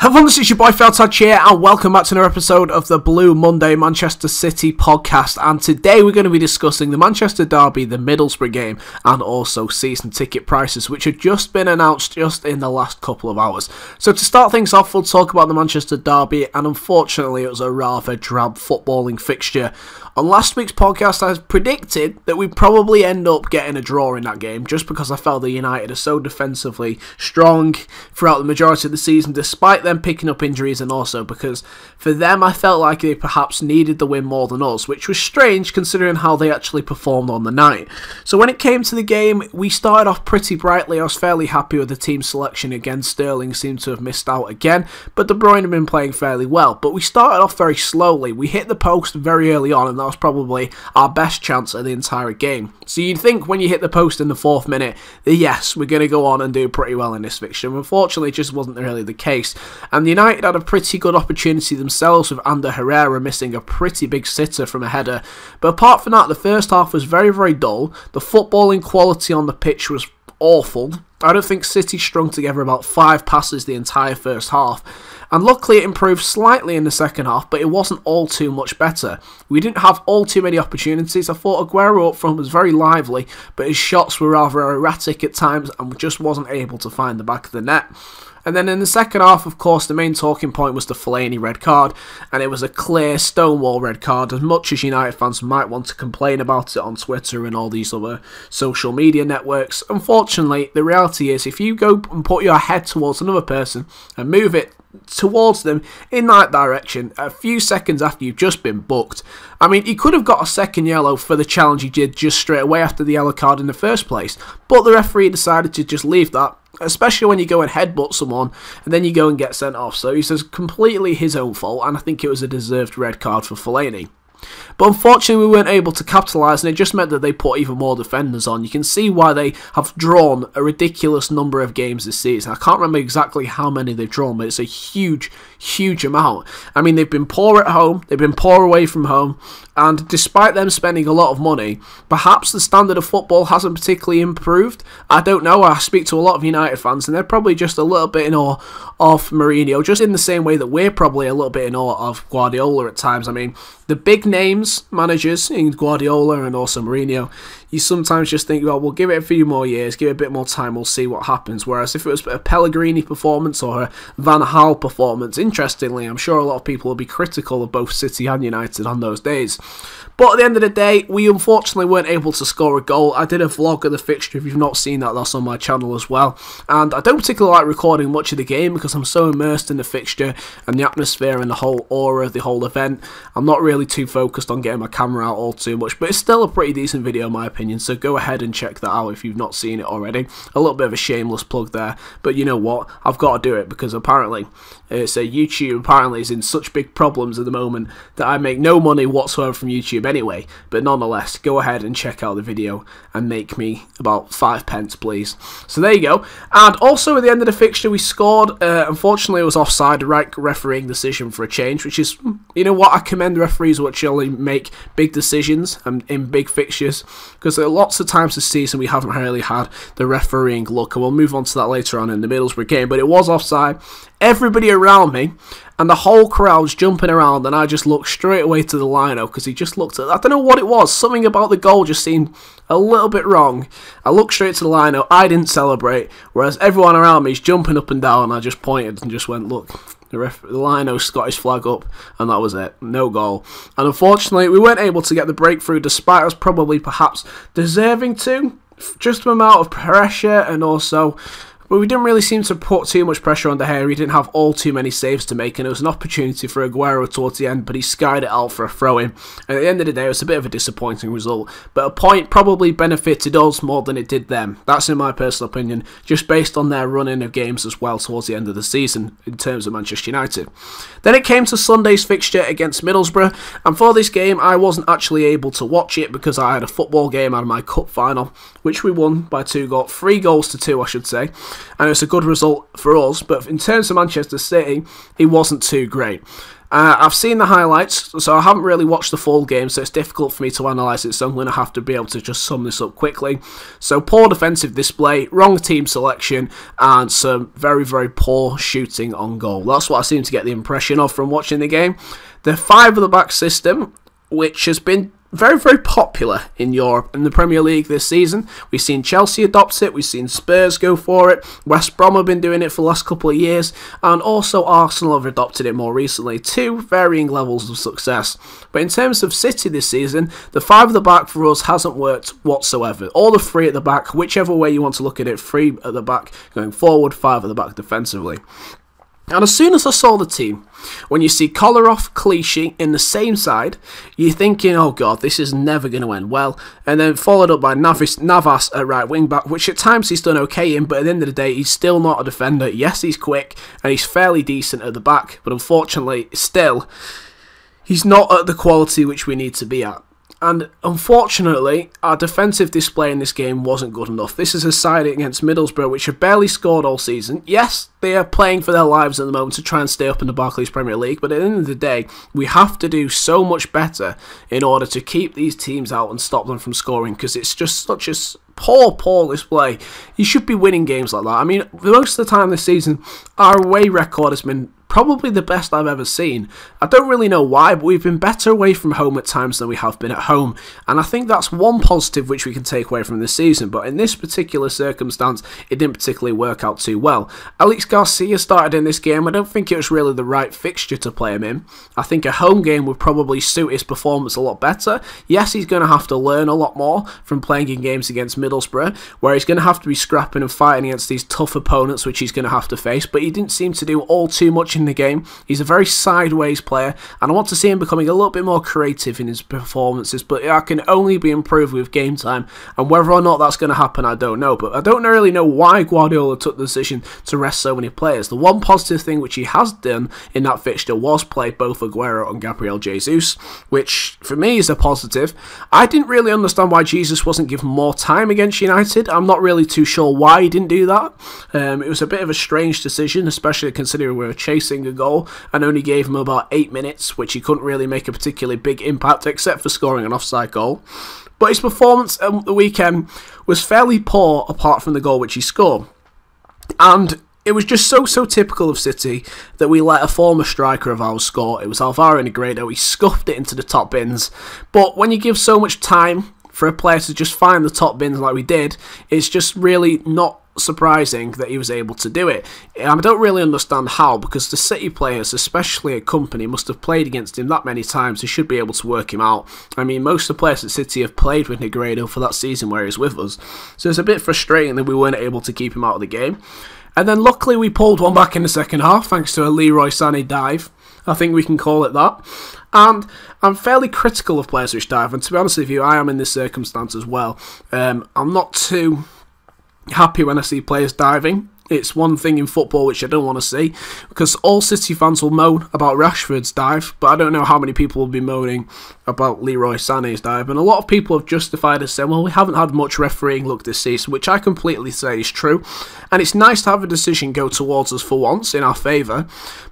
Everyone, this is your boy Feltag here, and welcome back to another episode of the Blue Monday Manchester City podcast. And today we're going to be discussing the Manchester derby, the Middlesbrough game, and also season ticket prices, which have just been announced just in the last couple of hours. So to start things off, we'll talk about the Manchester derby, and unfortunately it was a rather drab footballing fixture. On last week's podcast, I predicted that we'd probably end up getting a draw in that game, just because I felt that United are so defensively strong throughout the majority of the season, despite them picking up injuries, and also because for them I felt like they perhaps needed the win more than us, which was strange considering how they actually performed on the night. So when it came to the game, we started off pretty brightly. I was fairly happy with the team selection. Again, Sterling seemed to have missed out again, but De Bruyne had been playing fairly well. But we started off very slowly. We hit the post very early on, and that was probably our best chance of the entire game. So you'd think when you hit the post in the 4th minute that yes, we're going to go on and do pretty well in this fixture. Unfortunately, it just wasn't really the case. And United had a pretty good opportunity themselves with Ander Herrera missing a pretty big sitter from a header. But apart from that, the first half was very, very dull. The footballing quality on the pitch was awful. I don't think City strung together about 5 passes the entire first half. And luckily it improved slightly in the second half, but it wasn't all too much better. We didn't have all too many opportunities. I thought Aguero up front was very lively, but his shots were rather erratic at times and just wasn't able to find the back of the net. And then in the second half, of course, the main talking point was the Fellaini red card, and it was a clear stonewall red card, as much as United fans might want to complain about it on Twitter and all these other social media networks. Unfortunately, the reality is if you go and put your head towards another person and move it towards them in that direction a few seconds after you've just been booked. I mean, he could have got a second yellow for the challenge he did just straight away after the yellow card in the first place, but the referee decided to just leave that, especially when you go and headbutt someone and then you go and get sent off. So he says completely his own fault, and I think it was a deserved red card for Fellaini. But unfortunately we weren't able to capitalise, and it just meant that they put even more defenders on. You can see why they have drawn a ridiculous number of games this season. I can't remember exactly how many they've drawn, but it's a huge amount. I mean, they've been poor at home, they've been poor away from home, and despite them spending a lot of money, perhaps the standard of football hasn't particularly improved. I don't know. I speak to a lot of United fans, and they're probably just a little bit in awe of Mourinho, just in the same way that we're probably a little bit in awe of Guardiola at times. I mean, the big names managers in Guardiola and also Mourinho, you sometimes just think, well, we'll give it a few more years, give it a bit more time, we'll see what happens. Whereas if it was a Pellegrini performance or a Van Gaal performance, interestingly, I'm sure a lot of people will be critical of both City and United on those days. But at the end of the day, we unfortunately weren't able to score a goal. I did a vlog of the fixture. If you've not seen that, that's on my channel as well. And I don't particularly like recording much of the game because I'm so immersed in the fixture and the atmosphere and the whole aura of the whole event. I'm not really too focused on getting my camera out all too much, but it's still a pretty decent video in my opinion, so go ahead and check that out if you've not seen it already. A little bit of a shameless plug there, but you know what? I've got to do it because apparently YouTube apparently is in such big problems at the moment that I make no money whatsoever from YouTube anyway, but nonetheless, go ahead and check out the video and make me about 5 pence, please. So there you go. And also at the end of the fixture we scored. Unfortunately it was offside, the right refereeing decision for a change, which is, you know what, I commend referees who actually make big decisions in big fixtures, because lots of times this season we haven't really had the refereeing look, and we'll move on to that later on in the Middlesbrough game. But it was offside. Everybody around me and the whole crowd's jumping around, and I just looked straight away to the lino because he just looked at, I don't know what it was, something about the goal just seemed a little bit wrong. I looked straight to the lino, I didn't celebrate, whereas everyone around me is jumping up and down, and I just pointed and just went, look, the lino's got his flag up, and that was it. No goal. And unfortunately, we weren't able to get the breakthrough, despite us probably perhaps deserving to. Just an amount of pressure, and also, but we didn't really seem to put too much pressure on De Gea. He didn't have all too many saves to make, and it was an opportunity for Aguero towards the end, but he skied it out for a throw-in. And at the end of the day, it was a bit of a disappointing result, but a point probably benefited us more than it did them. That's in my personal opinion, just based on their running of games as well towards the end of the season in terms of Manchester United. Then it came to Sunday's fixture against Middlesbrough, and for this game I wasn't actually able to watch it because I had a football game out of my cup final, which we won by 3 goals to 2, I should say. And it's a good result for us, but in terms of Manchester City, it wasn't too great. I've seen the highlights, so I haven't really watched the full game, so it's difficult for me to analyse it, so I'm going to have to be able to just sum this up quickly. So poor defensive display, wrong team selection, and some very, very poor shooting on goal. That's what I seem to get the impression of from watching the game. The 5 at the back system, which has been very, very popular in Europe, in the Premier League this season. We've seen Chelsea adopt it, we've seen Spurs go for it, West Brom have been doing it for the last couple of years, and also Arsenal have adopted it more recently. 2 varying levels of success. But in terms of City this season, the 5 at the back for us hasn't worked whatsoever. All the 3 at the back, whichever way you want to look at it, 3 at the back going forward, 5 at the back defensively. And as soon as I saw the team, when you see Kolarov, Clichy in the same side, you're thinking, oh god, this is never going to end well. And then followed up by Navas at right wing back, which at times he's done okay in, but at the end of the day, he's still not a defender. Yes, he's quick, and he's fairly decent at the back, but unfortunately, still, he's not at the quality which we need to be at. And unfortunately, our defensive display in this game wasn't good enough. This is a side against Middlesbrough, which have barely scored all season. Yes, they are playing for their lives at the moment to try and stay up in the Barclays Premier League, but at the end of the day, we have to do so much better in order to keep these teams out and stop them from scoring, because it's just such a poor display. You should be winning games like that. I mean, most of the time this season, our away record has been probably the best I've ever seen. I don't really know why, but we've been better away from home at times than we have been at home, and I think that's one positive which we can take away from this season. But in this particular circumstance, it didn't particularly work out too well. Alex Garcia started in this game. I don't think it was really the right fixture to play him in. I think a home game would probably suit his performance a lot better. Yes, he's going to have to learn a lot more from playing in games against Middlesbrough, where he's going to have to be scrapping and fighting against these tough opponents which he's going to have to face, but he didn't seem to do all too much in the game. He's a very sideways player, and I want to see him becoming a little bit more creative in his performances, but that can only be improved with game time, and whether or not that's going to happen, I don't know. But I don't really know why Guardiola took the decision to rest so many players. The one positive thing which he has done in that fixture was play both Aguero and Gabriel Jesus, which for me is a positive. I didn't really understand why Jesus wasn't given more time against United. I'm not really too sure why he didn't do that. It was a bit of a strange decision, especially considering we were chasing a goal and only gave him about 8 minutes, which he couldn't really make a particularly big impact except for scoring an offside goal. But his performance on the weekend was fairly poor apart from the goal which he scored. And it was just so typical of City that we let a former striker of ours score. It was Alvaro Negredo. He scuffed it into the top bins. But when you give so much time for a player to just find the top bins like we did, it's just really not surprising that he was able to do it. I don't really understand how, because the City players, especially at Company, must have played against him that many times. They should be able to work him out. I mean, most of the players at City have played with Negredo for that season where he was with us, so it's a bit frustrating that we weren't able to keep him out of the game. And then luckily we pulled one back in the second half thanks to a Leroy Sané dive. I think we can call it that. And I'm fairly critical of players which dive, and to be honest with you, I am in this circumstance as well. I'm not too happy when I see players diving. It's one thing in football which I don't want to see, because all City fans will moan about Rashford's dive, but I don't know how many people will be moaning about Leroy Sané's dive. And a lot of people have justified it, saying, well, we haven't had much refereeing luck this season, which I completely say is true. And it's nice to have a decision go towards us for once in our favour,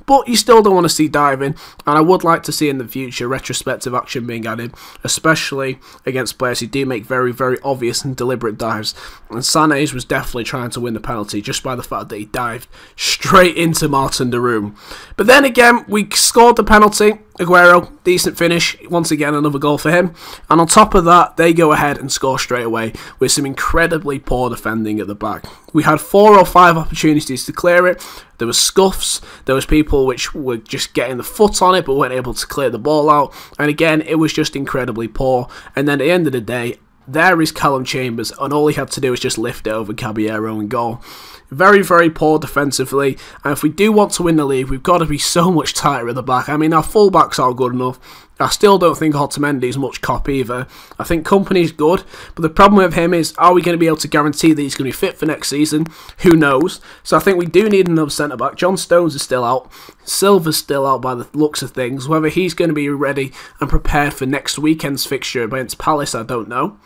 but you still don't want to see diving, and I would like to see in the future retrospective action being added, especially against players who do make very, very obvious and deliberate dives. And Sané's was definitely trying to win the penalty just by the fact that he dived straight into Martin de Roon. But then again, we scored the penalty. Aguero, decent finish, once again another goal for him, and on top of that they go ahead and score straight away with some incredibly poor defending at the back. We had 4 or 5 opportunities to clear it. There were scuffs, there was people which were just getting the foot on it but weren't able to clear the ball out, and again it was just incredibly poor. And then at the end of the day, there is Callum Chambers, and all he had to do was just lift it over Caballero and goal. Very, very poor defensively, and if we do want to win the league, we've got to be so much tighter at the back. I mean, our fullbacks are good enough. I still don't think Otamendi's much cop either. I think Company's good, but the problem with him is, are we going to be able to guarantee that he's going to be fit for next season? Who knows? So I think we do need another centre-back. John Stones is still out. Silva's still out by the looks of things. Whether he's going to be ready and prepared for next weekend's fixture against Palace, I don't know.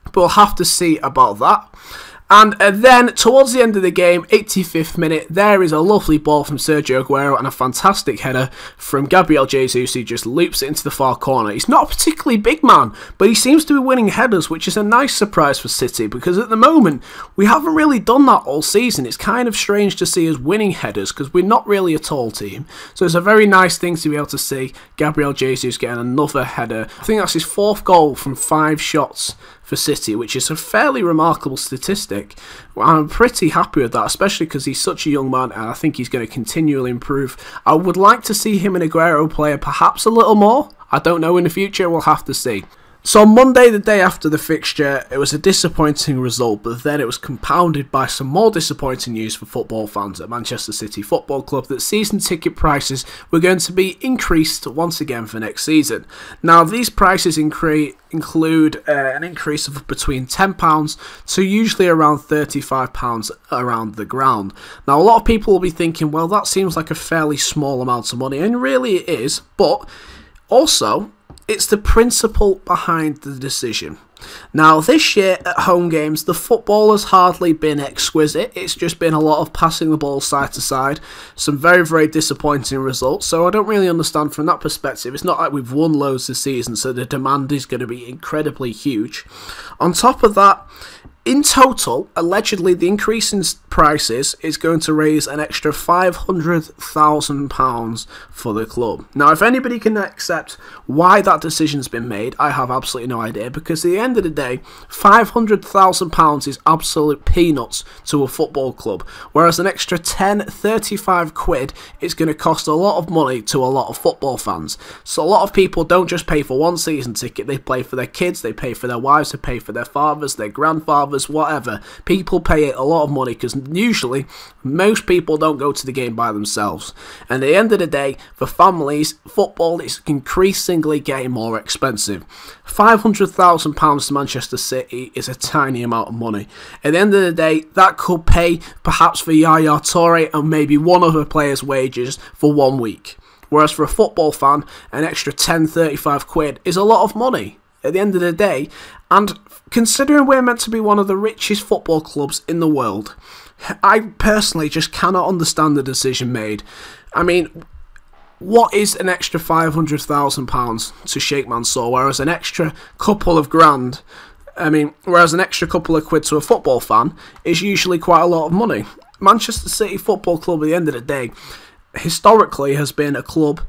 But we'll have to see about that. And then, towards the end of the game, 85th minute, there is a lovely ball from Sergio Aguero and a fantastic header from Gabriel Jesus, who just loops it into the far corner. He's not a particularly big man, but he seems to be winning headers, which is a nice surprise for City, because at the moment, we haven't really done that all season. It's kind of strange to see us winning headers, because we're not really a tall team. So it's a very nice thing to be able to see Gabriel Jesus getting another header. I think that's his 4th goal from 5 shots for City, which is a fairly remarkable statistic. I'm pretty happy with that, especially because he's such a young man and I think he's going to continually improve. I would like to see him and Aguero play perhaps a little more. I don't know in the future, we'll have to see. So on Monday, the day after the fixture, it was a disappointing result, but then it was compounded by some more disappointing news for football fans at Manchester City Football Club that season ticket prices were going to be increased once again for next season. Now, these prices include an increase of between £10 to usually around £35 around the ground. Now, a lot of people will be thinking, well, that seems like a fairly small amount of money, and really it is, but also, it's the principle behind the decision. Now, this year at home games, the football has hardly been exquisite. It's just been a lot of passing the ball side to side. Some very, very disappointing results. So I don't really understand from that perspective. It's not like we've won loads this season, so the demand is going to be incredibly huge. On top of that, in total, allegedly, the increase in prices is going to raise an extra £500,000 for the club. Now, if anybody can accept why that decision's been made, I have absolutely no idea, because at the end of the day, £500,000 is absolute peanuts to a football club, whereas an extra 35 quid is going to cost a lot of money to a lot of football fans. So a lot of people don't just pay for one season ticket, they pay for their kids, they pay for their wives, they pay for their fathers, their grandfathers, whatever. People pay a lot of money because usually most people don't go to the game by themselves. And at the end of the day, for families, football is increasingly getting more expensive. £500,000 to Manchester City is a tiny amount of money. At the end of the day, that could pay perhaps for Yaya Toure and maybe one other player's wages for 1 week. Whereas for a football fan, an extra 35 quid is a lot of money at the end of the day. And considering we're meant to be one of the richest football clubs in the world, I personally just cannot understand the decision made. I mean, what is an extra £500,000 to Sheikh Mansour, whereas an extra couple of grand, whereas an extra couple of quid to a football fan is usually quite a lot of money. Manchester City Football Club, at the end of the day, historically has been a club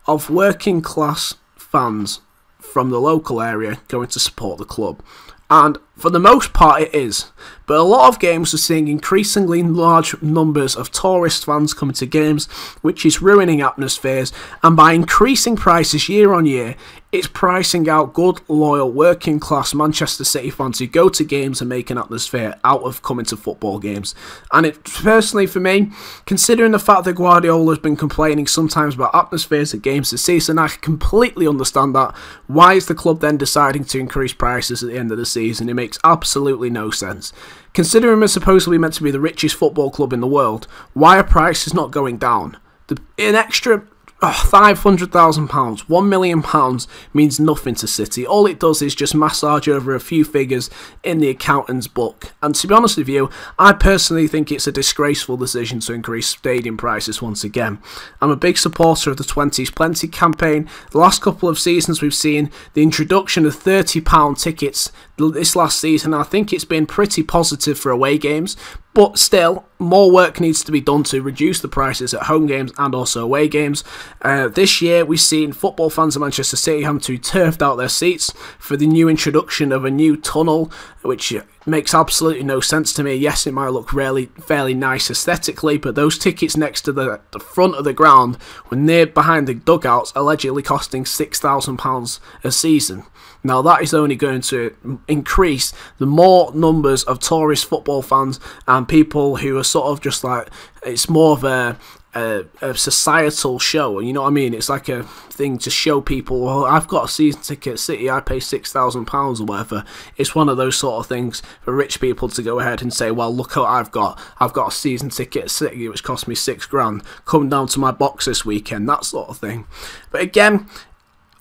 of working class fans from the local area going to support the club. And for the most part it is. But a lot of games are seeing increasingly large numbers of tourist fans coming to games, which is ruining atmospheres, and by increasing prices year on year, it's pricing out good, loyal, working class Manchester City fans who go to games and make an atmosphere out of coming to football games. And it personally, for me, considering the fact that Guardiola has been complaining sometimes about atmospheres at games this season, I completely understand that. Why is the club then deciding to increase prices at the end of the season? It makes absolutely no sense. Considering we're supposedly meant to be the richest football club in the world, why are prices not going down? An extra £500,000, £1 million means nothing to City. All it does is just massage over a few figures in the accountant's book. And to be honest with you, I personally think it's a disgraceful decision to increase stadium prices once again. I'm a big supporter of the 20s Plenty campaign. The last couple of seasons we've seen the introduction of £30 tickets this last season. I think it's been pretty positive for away games. But still, more work needs to be done to reduce the prices at home games and also away games. This year, we've seen football fans of Manchester City having to turf out their seats for the new introduction of a new tunnel, which makes absolutely no sense to me. Yes, it might look fairly nice aesthetically, but those tickets next to the front of the ground were near behind the dugouts, allegedly costing £6,000 a season. Now, that is only going to increase the more numbers of tourist football fans and people who are sort of just like, it's more of a societal show, you know what I mean? It's like a thing to show people, well, I've got a season ticket at City, I pay £6,000 or whatever. It's one of those sort of things for rich people to go ahead and say, well, look what I've got a season ticket at City which cost me £6,000, come down to my box this weekend, that sort of thing. But again,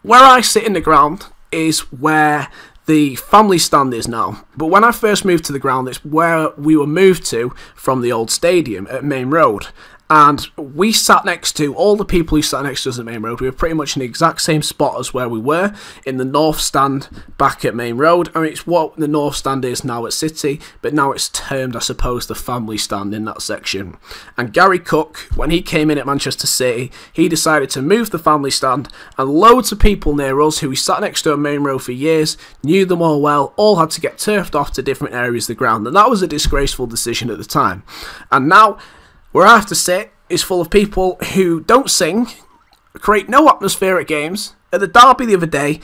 where I sit in the ground is where the family stand is now. But when I first moved to the ground, it's where we were moved to from the old stadium at Main Road. And we sat next to, all the people who sat next to us at Main Road, we were pretty much in the exact same spot as where we were, in the North Stand back at Main Road. I mean, it's what the North Stand is now at City, but now it's termed, I suppose, the family stand in that section. And Gary Cook, when he came in at Manchester City, he decided to move the family stand, and loads of people near us who we sat next to at Main Road for years, knew them all well, all had to get turfed off to different areas of the ground, and that was a disgraceful decision at the time. And now, where I have to sit is full of people who don't sing, create no atmosphere at games. At the derby the other day,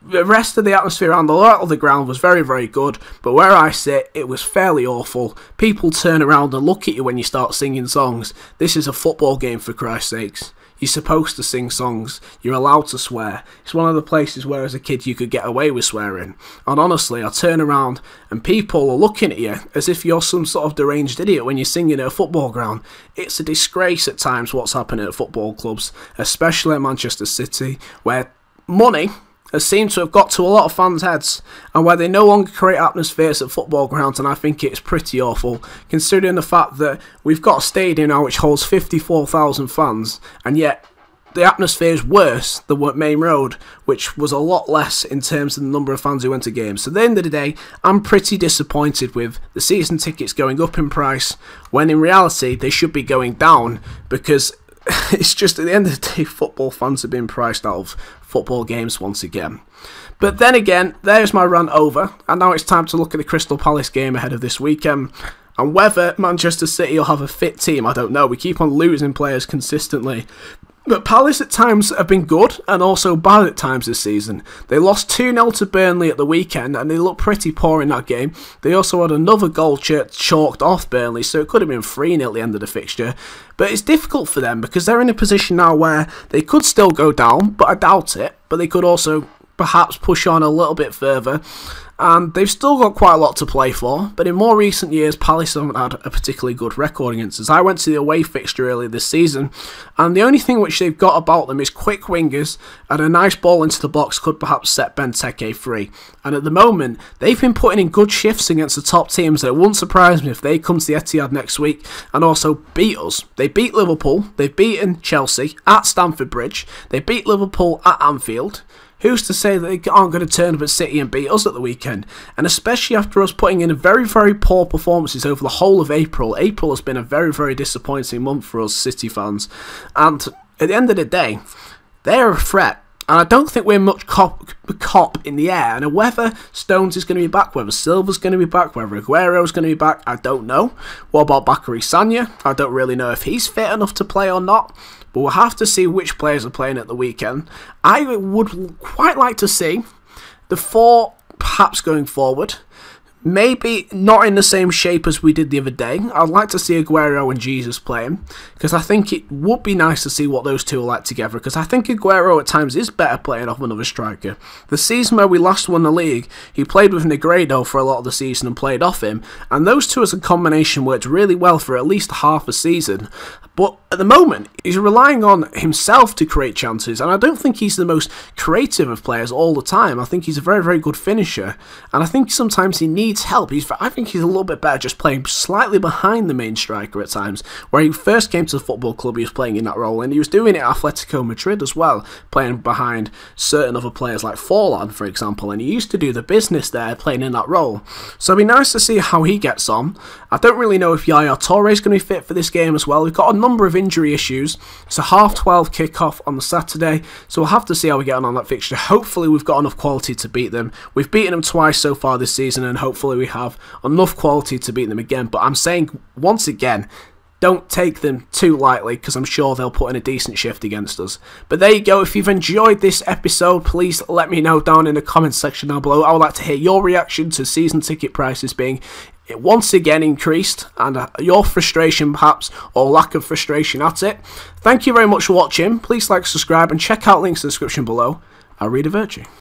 the rest of the atmosphere around the lot of the ground was very, very good, but where I sit, it was fairly awful. People turn around and look at you when you start singing songs. This is a football game, for Christ's sakes. You're supposed to sing songs. You're allowed to swear. It's one of the places where as a kid you could get away with swearing. And honestly, I turn around and people are looking at you as if you're some sort of deranged idiot when you're singing at a football ground. It's a disgrace at times what's happening at football clubs, especially at Manchester City, where money has seemed to have got to a lot of fans' heads, and where they no longer create atmospheres at football grounds, and I think it's pretty awful, considering the fact that we've got a stadium now which holds 54,000 fans, and yet the atmosphere is worse than what Main Road, which was a lot less in terms of the number of fans who went to games. So at the end of the day, I'm pretty disappointed with the season tickets going up in price, when in reality they should be going down, because it's just at the end of the day, football fans have been priced out of football games once again. But then again, there's my rant over, and now it's time to look at the Crystal Palace game ahead of this weekend. And whether Manchester City will have a fit team, I don't know. We keep on losing players consistently. But Palace at times have been good and also bad at times this season. They lost 2-0 to Burnley at the weekend and they looked pretty poor in that game. They also had another goal chalked off Burnley, so it could have been 3-0 at the end of the fixture. But it's difficult for them because they're in a position now where they could still go down, but I doubt it. But they could also perhaps push on a little bit further. And they've still got quite a lot to play for, but in more recent years, Palace haven't had a particularly good record against us. I went to the away fixture earlier this season, and the only thing which they've got about them is quick wingers, and a nice ball into the box could perhaps set Benteke free. And at the moment, they've been putting in good shifts against the top teams, and it wouldn't surprise me if they come to the Etihad next week and also beat us. They beat Liverpool, they've beaten Chelsea at Stamford Bridge, they beat Liverpool at Anfield. Who's to say that they aren't going to turn up at City and beat us at the weekend? And especially after us putting in very, very poor performances over the whole of April. April has been a very, very disappointing month for us City fans. And at the end of the day, they're a threat. And I don't think we're much cop in the air. And whether Stones is going to be back, whether Silva's going to be back, whether Aguero's going to be back, I don't know. What about Bakary Sagna? I don't really know if he's fit enough to play or not. But we'll have to see which players are playing at the weekend. I would quite like to see the four perhaps going forward. Maybe not in the same shape as we did the other day. I'd like to see Aguero and Jesus playing, because I think it would be nice to see what those two are like together, because I think Aguero at times is better playing off another striker. The season where we last won the league, he played with Negredo for a lot of the season and played off him, and those two as a combination worked really well for at least half a season. But at the moment, he's relying on himself to create chances, and I don't think he's the most creative of players all the time. I think he's a very, very good finisher, and I think sometimes he needs help. I think he's a little bit better just playing slightly behind the main striker at times. Where he first came to the football club, he was playing in that role, and he was doing it at Atletico Madrid as well, playing behind certain other players like Forlan, for example, and he used to do the business there, playing in that role. So it'll be nice to see how he gets on. I don't really know if Yaya Toure is going to be fit for this game as well. We've got a number of injury issues. It's a 12:30 kick-off on the Saturday, so we'll have to see how we get on that fixture. Hopefully we've got enough quality to beat them. We've beaten them twice so far this season, and hopefully we have enough quality to beat them again. But I'm saying, once again, don't take them too lightly, because I'm sure they'll put in a decent shift against us. But there you go. If you've enjoyed this episode, please let me know down in the comments section down below. I would like to hear your reaction to season ticket prices being once again increased, and your frustration perhaps, or lack of frustration at it. Thank you very much for watching. Please like, subscribe, and check out links in the description below. Arrivederci.